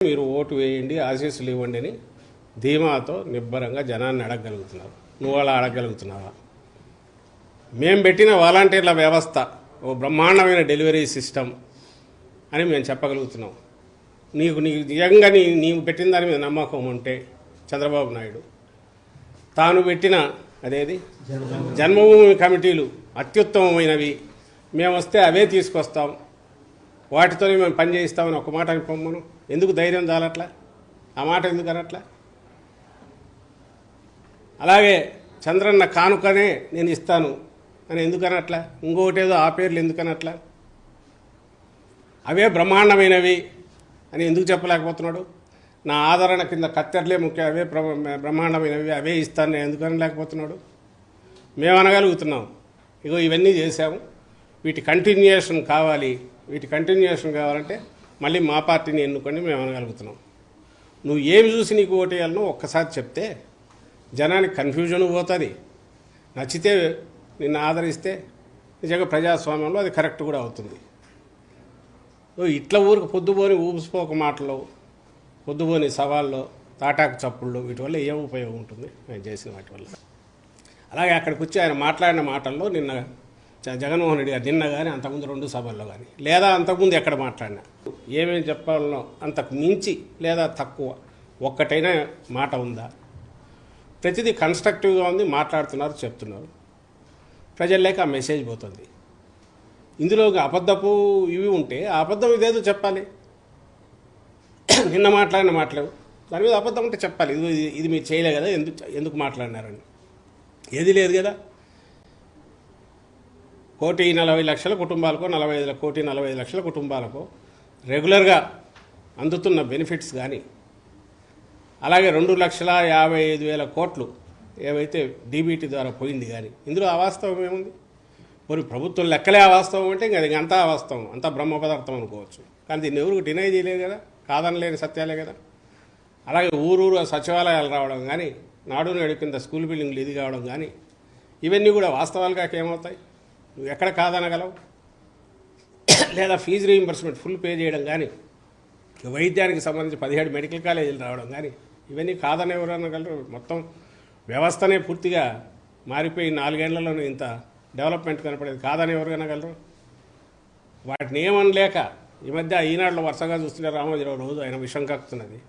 మీరు ఓటు వేయండి, ఆశీస్సులు ఇవ్వండి అని ధీమాతో నిబ్బరంగా జనాన్ని అడగగలుగుతున్నారు. నువ్వు అలా అడగగలుగుతున్నావా? మేము పెట్టిన వాలంటీర్ల వ్యవస్థ ఓ బ్రహ్మాండమైన డెలివరీ సిస్టమ్ అని మేము చెప్పగలుగుతున్నాం. నీకు నిజంగా నీవు పెట్టిన దాని మీద నమ్మకం ఉంటే చంద్రబాబు నాయుడు తాను పెట్టిన అదేది జన్మభూమి కమిటీలు అత్యుత్తమమైనవి, మేము వస్తే అవే తీసుకొస్తాం, వాటితోనే మేము పని చేయిస్తామని ఒక మాట అని పొమ్మను. ఎందుకు ధైర్యం చాలట్లా? ఆ మాట ఎందుకు అనట్లా? అలాగే చంద్రన్న కానుకనే నేను ఇస్తాను అని ఎందుకు అనట్లా? ఇంకొకటేదో ఆ పేర్లు ఎందుకు అనట్లా? అవే బ్రహ్మాండమైనవి అని ఎందుకు చెప్పలేకపోతున్నాడు? నా ఆదరణ కింద కత్తెరలే ముఖ్యం, అవే బ్రహ్మాండమైనవి, అవే ఇస్తాను నేను ఎందుకు అనలేకపోతున్నాడు? మేము అనగలుగుతున్నాం. ఇగో ఇవన్నీ చేశాము, వీటి కంటిన్యూయేషన్ కావాలి, వీటి కంటిన్యూయేషన్ కావాలంటే మళ్ళీ మా పార్టీని ఎన్నుకొని మేము అనగలుగుతున్నాం. నువ్వు ఏమి చూసి నీకు ఓటేయాలనో ఒక్కసారి చెప్తే జనానికి కన్ఫ్యూజన్ పోతుంది. నచ్చితే నిన్ను ఆదరిస్తే నిజంగా ప్రజాస్వామ్యంలో అది కరెక్ట్ కూడా అవుతుంది. ఇట్లా ఊరికి పొద్దుపోని ఊపిసిపోక మాటలు, పొద్దుపోని సవాళ్ళు, తాటాకు చప్పుళ్ళు, వీటి వల్ల ఏం ఉపయోగం ఉంటుంది మేము చేసిన వాటి వల్ల? అలాగే అక్కడికి వచ్చి ఆయన మాట్లాడిన మాటల్లో నిన్న జగన్మోహన్ రెడ్డి గారు నిన్న కానీ అంతకుముందు 2 సభల్లో కానీ లేదా అంతకుముందు ఎక్కడ మాట్లాడినా ఏమేమి చెప్పాలనో అంతకు మించి లేదా తక్కువ ఒక్కటైనా మాట ఉందా? ప్రతిదీ కన్స్ట్రక్టివ్గా ఉంది, మాట్లాడుతున్నారు, చెప్తున్నారు, ప్రజల్లోకి ఆ మెసేజ్ పోతుంది. ఇందులో అబద్ధపు ఇవి ఉంటే ఆ అబద్ధం ఇదేదో చెప్పాలి. నిన్న మాట్లాడిన మాటలేవు, దాని మీద అబద్ధం ఉంటే చెప్పాలి. ఇది మీరు చేయలే కదా, ఎందుకు మాట్లాడినారని. ఏది లేదు కదా. 1,40,00,000 కుటుంబాలకు, 1,45,00,000 కుటుంబాలకు రెగ్యులర్గా అందుతున్న బెనిఫిట్స్ కానీ, అలాగే 2,55,000 కోట్లు ఏవైతే డీబీటీ ద్వారా పోయింది కానీ, ఇందులో అవాస్తవం ఏముంది? మరి ప్రభుత్వం లెక్కలే అవాస్తవం అంటే ఇంకా అది అంతా అవాస్తవం, అంతా బ్రహ్మ పదార్థం అనుకోవచ్చు. కానీ దీన్ని ఎవరికి డినై చేయలేదు కదా, కాదనలేని సత్యాలే కదా. అలాగే ఊరూరు సచివాలయాలు రావడం కానీ, నాడు నేడు కింద స్కూల్ బిల్డింగ్లు ఇది కావడం కానీ, ఇవన్నీ కూడా వాస్తవాలుగా ఏమవుతాయి? నువ్వు ఎక్కడ కాదనగలవు? లేదా ఫీజు రీయింబర్స్మెంట్ ఫుల్ పే చేయడం కానీ, వైద్యానికి సంబంధించి 17 మెడికల్ కాలేజీలు రావడం కానీ, ఇవన్నీ కాదని ఎవరు అనగలరు? మొత్తం వ్యవస్థనే పూర్తిగా మారిపోయి 4 ఏళ్లలోనే ఇంత డెవలప్మెంట్ కనపడేది కాదని ఎవరు అనగలరు? వాటిని ఏమనలేక ఈ మధ్య ఈనాడులో వరుసగా చూస్తుంటే రామోజీరావు రోజు ఆయన విషం కక్కుతున్నది.